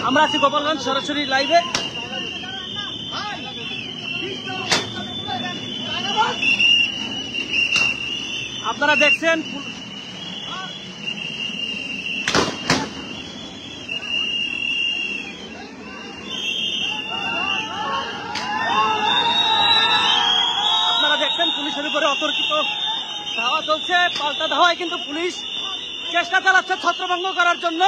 আমরা আছি গোপালগঞ্জ সরাসরি লাইভে। আপনারা দেখছেন পুলিশের উপরে অতর্কিত ধাওয়া চলছে। পাল্টা ধাওয়ায় কিন্তু পুলিশ চেষ্টা চালাচ্ছে ছত্রভঙ্গ করার জন্য।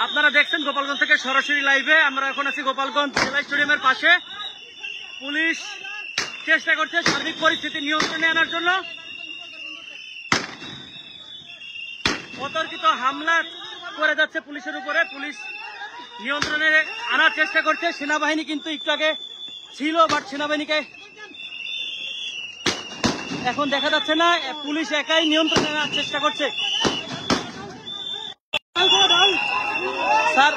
আপনারা দেখছেন গোপালগঞ্জ থেকে সরাসরি লাইভে। আমরা এখন আছি গোপালগঞ্জ জেলা স্টেডিয়ামের পাশে। পুলিশ চেষ্টা করছে সার্বিক পরিস্থিতি নিয়ন্ত্রণে আনার জন্য। অতর্কিত হামলা করে যাচ্ছে পুলিশের উপরে। পুলিশ নিয়ন্ত্রণে আনার চেষ্টা করছে। সেনাবাহিনী কিন্তু একটু আগে ছিল, বাট সেনাবাহিনীকে এখন দেখা যাচ্ছে না। পুলিশ একাই নিয়ন্ত্রণে আনার চেষ্টা করছে। স্যার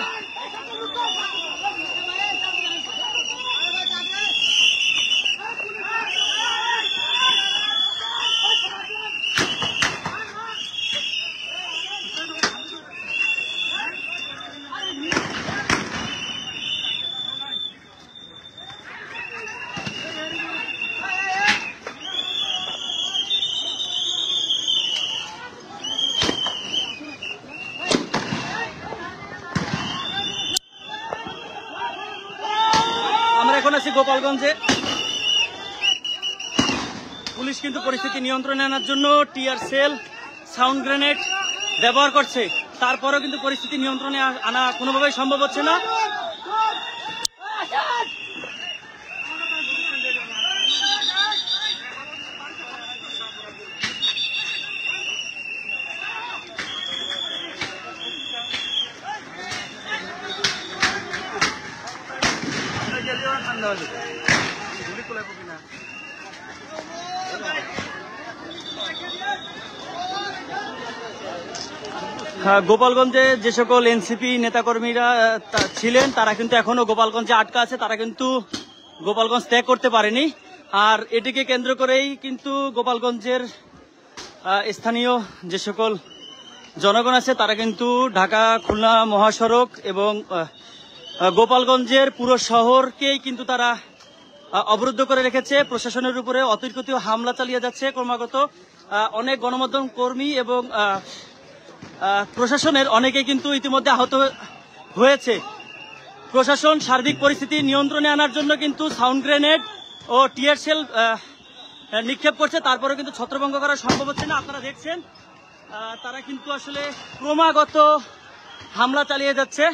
এখন আছি গোপালগঞ্জে। পুলিশ কিন্তু পরিস্থিতি নিয়ন্ত্রণে আনার জন্য টিয়ার সেল, সাউন্ড গ্রেনেড ব্যবহার করছে। তারপরেও কিন্তু পরিস্থিতি নিয়ন্ত্রণে আনা কোনোভাবেই সম্ভব হচ্ছে না। গোপালগঞ্জে যে সকল এনসিপি নেতাকর্মীরা ছিলেন তারা কিন্তু এখনো গোপালগঞ্জে আটকা আছে। তারা কিন্তু গোপালগঞ্জ ত্যাগ করতে পারেনি। আর এটিকে কেন্দ্র করেই কিন্তু গোপালগঞ্জের স্থানীয় যে সকল জনগণ আছে তারা কিন্তু ঢাকা খুলনা মহাসড়ক এবং গোপালগঞ্জের পুরো শহরকেই কিন্তু তারা অবরুদ্ধ করে রেখেছে। প্রশাসনের উপরে অতর্কিত হামলা চালিয়ে যাচ্ছে ক্রমাগত। অনেক গণমাধ্যম কর্মী এবং প্রশাসনের অনেকেই কিন্তু ইতিমধ্যে আহত হয়েছে। প্রশাসন সার্বিক পরিস্থিতি নিয়ন্ত্রণে আনার জন্য কিন্তু সাউন্ড গ্রেনেড ও টিয়ার সেল নিক্ষেপ করছে। তারপরে কিন্তু ছত্রভঙ্গ করা সম্ভব হচ্ছে না। আপনারা দেখছেন তারা কিন্তু আসলে ক্রমাগত হামলা চালিয়ে যাচ্ছে।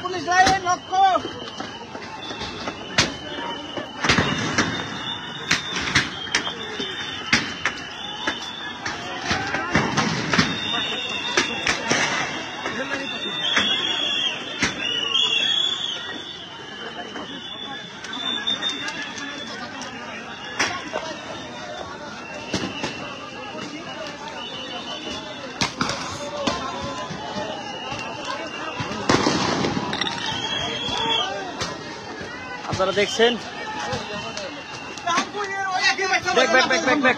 পুলিশ লাইন লক্ষ্য আপনারা দেখছেন back back back back back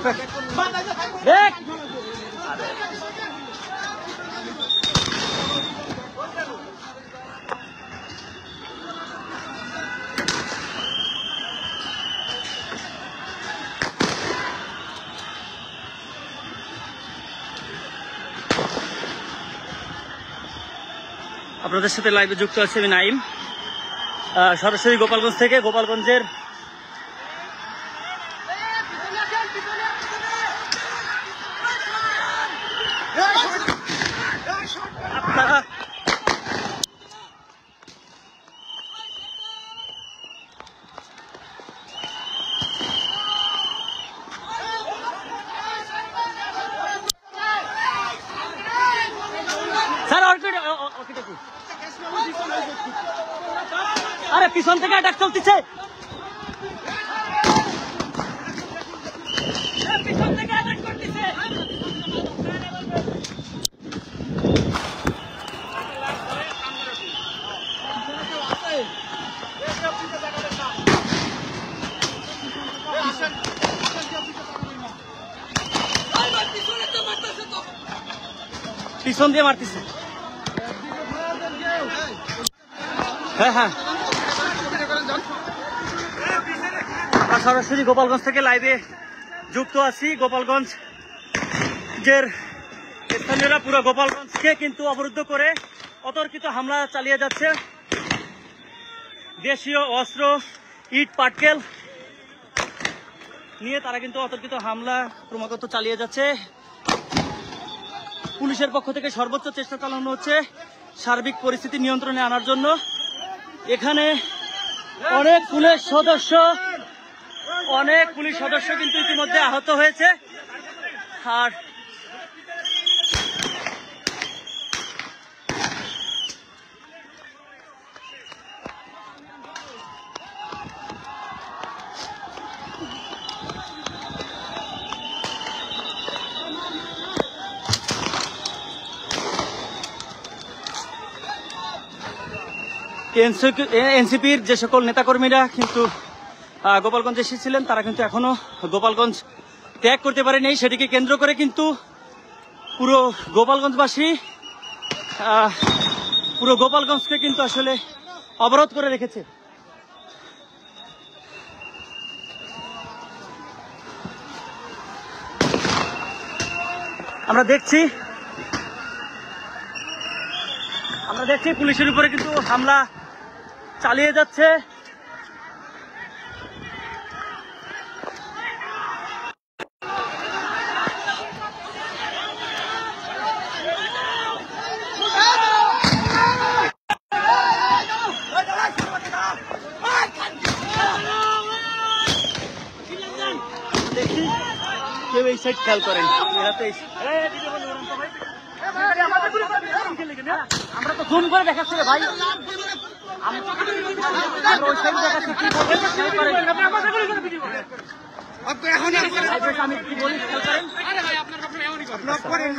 back আপনাদের সাথে লাইভে যুক্ত আছে আমি নাইম, সরাসরি গোপালগঞ্জ থেকে। গোপালগঞ্জের আপনারা আরে পিছন থেকে অ্যাটাক চলতেছে, পিছন থেকে অ্যাটাক করতেছে। পিছন দিয়ে মারতেছে। হ্যাঁ হ্যাঁ, আমরা সরাসরি গোপালগঞ্জ থেকে লাইভে যুক্ত আছি। গোপালগঞ্জের স্থানীয়রা পুরো গোপালগঞ্জকে কিন্তু অবরুদ্ধ করে অতর্কিত হামলা চালিয়ে যাচ্ছে। দেশীয় অস্ত্র, ইট পাটকেল নিয়ে তারা কিন্তু অতর্কিত হামলা ক্রমাগত চালিয়ে যাচ্ছে। পুলিশের পক্ষ থেকে সর্বোচ্চ চেষ্টা চালানো হচ্ছে সার্বিক পরিস্থিতি নিয়ন্ত্রণে আনার জন্য। এখানে অনেক পুলিশ সদস্য কিন্তু ইতিমধ্যে আহত হয়েছে। আর এনসিপির যে সকল নেতাকর্মীরা কিন্তু গোপালগঞ্জে এসেছিলেন তারা কিন্তু এখনো গোপালগঞ্জ ত্যাগ করতে পারেনি। সেটিকে কেন্দ্র করে কিন্তু পুরো গোপালগঞ্জকে কিন্তু আসলে অবরোধ করে রেখেছে। আমরা দেখছি পুলিশের উপরে কিন্তু হামলা চালিয়ে যাচ্ছে। দেখি কেউ এই সাইড খেয়াল করেন, এরা তো আমরা তো জুম করে দেখাচ্ছি রে ভাই, আমরা ওই সাইড দেখাচ্ছি। কি বলবেন আমি কি বলি খেয়াল করেন।